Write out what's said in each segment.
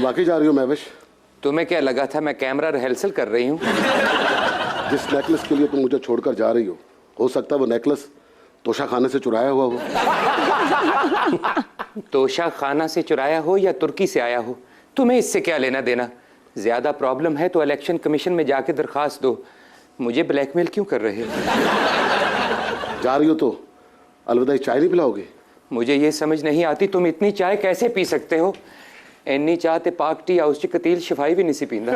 वाकई जा रही हो महविश? तुम्हें क्या लगा था मैं कैमरा रिहर्सल कर रही हूँ? जिस नेकलेस के लिए तुम मुझे छोड़कर जा रही हो सकता है वो नेकलेस तोशा खाने से चुराया हुआ हो। तोशा खाना से चुराया हो या तुर्की से आया हो, तुम्हें इससे क्या लेना देना? ज्यादा प्रॉब्लम है तो इलेक्शन कमीशन में जाके दरखास्त दो। मुझे ब्लैकमेल क्यों कर रहे हो? जा रही हो तो अलविदा चाय नहीं पिलाओगे? मुझे ये समझ नहीं आती तुम इतनी चाय कैसे पी सकते हो। इन्नी चाह ते पाक टी हाउस च कतील शफाई भी नहीं सी पींदा।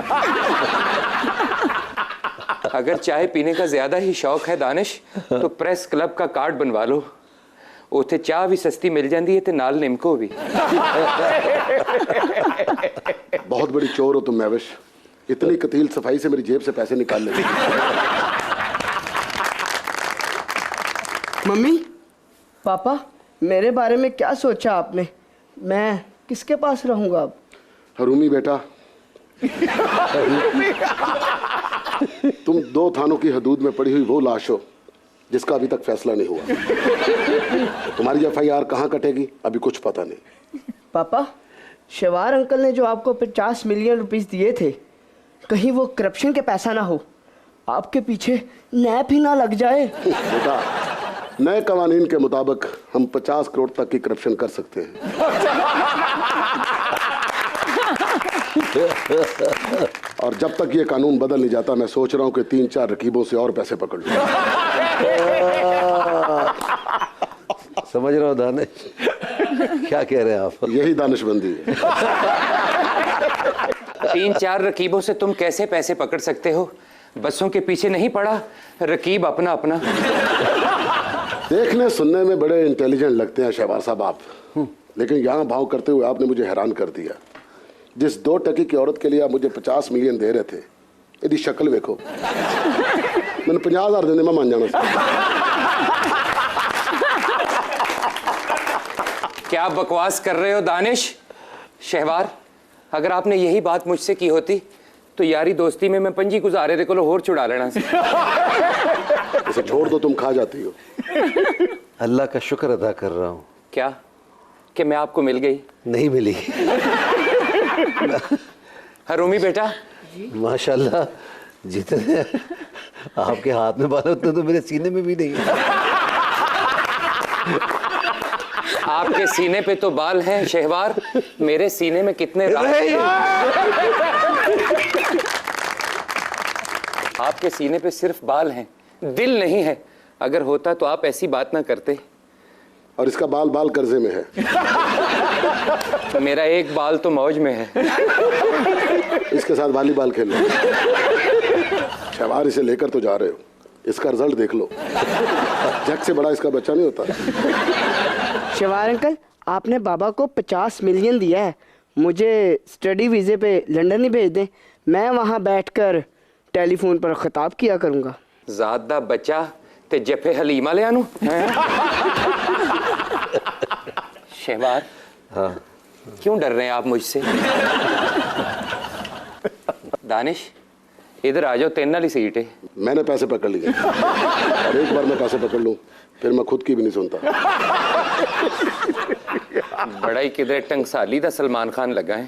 अगर चाय पीने का ज्यादा ही शौक है दानिश तो प्रेस क्लब का कार्ड बनवा लो। उथे चाह भी सस्ती मिल जाती है ते नाल निमको भी। बहुत बड़ी चोर हो तुम महविश, इतनी कतील सफाई से मेरी जेब से पैसे निकाल ले। मम्मी पापा, मेरे बारे में क्या सोचा आपने? मैं किसके पास रहूंगा अब? हरूमी बेटा, तुम 2 थानों की हदूद में पड़ी हुई वो लाश हो जिसका अभी तक फैसला नहीं हुआ। तुम्हारी FIR कहाँ कटेगी अभी कुछ पता नहीं। पापा, शेवार अंकल ने जो आपको 50 मिलियन रुपीस दिए थे, कहीं वो करप्शन के पैसा ना हो, आपके पीछे नैप ही ना लग जाए। बेटा, नए कवानीन के मुताबिक हम 50 करोड़ तक की करप्शन कर सकते हैं। और जब तक ये कानून बदल नहीं जाता मैं सोच रहा हूँ कि 3-4 रकीबों से और पैसे पकड़ लूं। समझ रहा हूँ दानिश, क्या कह रहे हैं आप? यही दानिशमंदी है। 3-4 रकीबों से तुम कैसे पैसे पकड़ सकते हो? बसों के पीछे नहीं पड़ा रकीब अपना अपना। देखने सुनने में बड़े इंटेलिजेंट लगते हैं शहबाज साहब आप, लेकिन यहाँ भाव करते हुए आपने मुझे हैरान कर दिया। जिस 2 टके की औरत के लिए आप मुझे 50 मिलियन दे रहे थे, यदि शक्ल देखो मैंने 50,000 देने में मान जाना। क्या बकवास कर रहे हो दानिश? शहवार, अगर आपने यही बात मुझसे की होती तो यारी दोस्ती में मैं पंजी गुजारे थे को होर छुड़ा लेना। इसे छोड़ दो, तुम खा जाती हो। अल्लाह का शुक्र अदा कर रहा हूँ। क्या कि मैं आपको मिल गई? नहीं मिली। हरूमी बेटा, माशाल्लाह, जितने आपके हाथ में बाल उतने तो मेरे सीने में भी नहीं है। आपके सीने पे तो बाल हैं शहवार, मेरे सीने में कितने आपके सीने पे सिर्फ बाल हैं, दिल नहीं है। अगर होता तो आप ऐसी बात ना करते। और इसका बाल बाल कर्जे में है। मेरा एक बाल तो मौज में है। इसके साथ वॉलीबॉल खेलो। शहबार, इसे लेकर तो जा रहे हो, इसका रिजल्ट देख लो। जग से बड़ा इसका बच्चा नहीं होता। शेवार अंकल, आपने बाबा को 50 मिलियन दिया है, मुझे स्टडी वीज़े पे लंदन ही भेज दें, मैं वहाँ बैठकर टेलीफोन पर खिताब किया करूँगा। ज़्यादा बच्चा ते जफे हलीमा ले आनू। शहबार, हाँ, क्यों डर रहे हैं आप मुझसे? दानिश, इधर आ जाओ, 3 वाली सीट है। मैंने पैसे पकड़ लिए और एक बार मैं पैसे पकड़ लूं फिर मैं खुद की भी नहीं सुनता। बड़ा ही किधर टंगसाली दा सलमान खान लगा है।